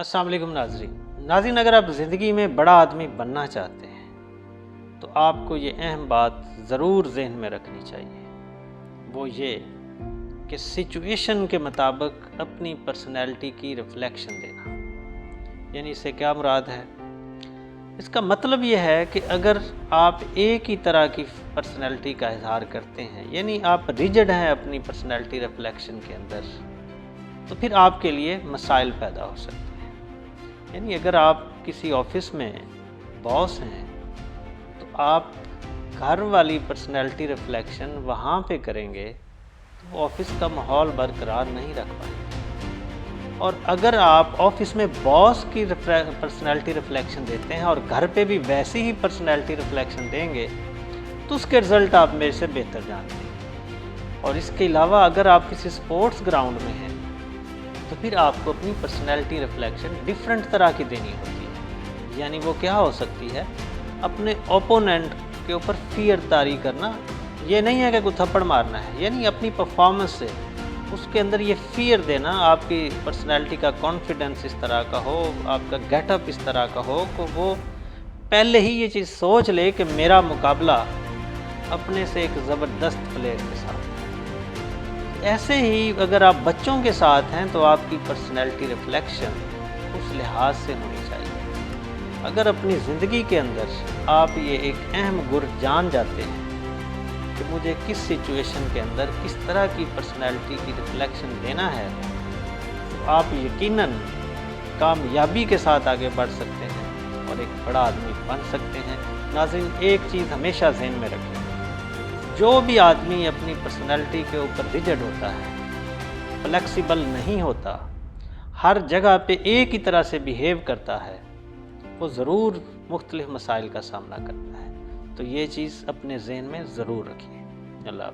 अस्सलाम वालेकुम नाज़रीन, अगर आप ज़िंदगी में बड़ा आदमी बनना चाहते हैं तो आपको ये अहम बात ज़रूर ज़हन में रखनी चाहिए। वो ये कि सिचुएशन के मुताबिक अपनी पर्सनैलिटी की रिफ्लेक्शन देना। यानी इससे क्या मुराद है? इसका मतलब ये है कि अगर आप एक ही तरह की पर्सनैलिटी का इजहार करते हैं, यानी आप रिजिड हैं अपनी पर्सनैलिटी रिफ्लेक्शन के अंदर, तो फिर आपके लिए मसाइल पैदा हो सकते हैं। यानी अगर आप किसी ऑफिस में बॉस हैं तो आप घर वाली पर्सनैलिटी रिफ्लेक्शन वहाँ पे करेंगे तो ऑफिस का माहौल बरकरार नहीं रख पाएंगे। और अगर आप ऑफिस में बॉस की पर्सनैलिटी रिफ्लेक्शन देते हैं और घर पे भी वैसी ही पर्सनैलिटी रिफ्लेक्शन देंगे तो उसके रिज़ल्ट आप मेरे से बेहतर जानते हैं। और इसके अलावा अगर आप किसी स्पोर्ट्स ग्राउंड में हैं तो फिर आपको अपनी पर्सनैलिटी रिफ्लेक्शन डिफरेंट तरह की देनी होती है। यानी वो क्या हो सकती है? अपने ओपोनेंट के ऊपर फियर तारी करना। ये नहीं है कि कोई थप्पड़ मारना है, यानी अपनी परफॉर्मेंस से उसके अंदर ये फियर देना, आपकी पर्सनैलिटी का कॉन्फिडेंस इस तरह का हो, आपका गेटअप इस तरह का हो कि वो पहले ही ये चीज़ सोच ले कि मेरा मुकाबला अपने से एक ज़बरदस्त प्लेयर के साथ। ऐसे ही अगर आप बच्चों के साथ हैं तो आपकी पर्सनैलिटी रिफ्लेक्शन उस लिहाज से होनी चाहिए। अगर अपनी ज़िंदगी के अंदर आप ये एक अहम गुर जान जाते हैं कि मुझे किस सिचुएशन के अंदर किस तरह की पर्सनैलिटी की रिफ्लेक्शन देना है, तो आप यकीनन कामयाबी के साथ आगे बढ़ सकते हैं और एक बड़ा आदमी बन सकते हैं। नाज़रीन, एक चीज़ हमेशा ज़हन में रखें, जो भी आदमी अपनी पर्सनैलिटी के ऊपर रिजिड होता है, फ्लेक्सिबल नहीं होता, हर जगह पे एक ही तरह से बिहेव करता है, वो ज़रूर मुख्तलिफ मसाइल का सामना करता है। तो ये चीज़ अपने ज़हन में ज़रूर रखिए। अल्लाह।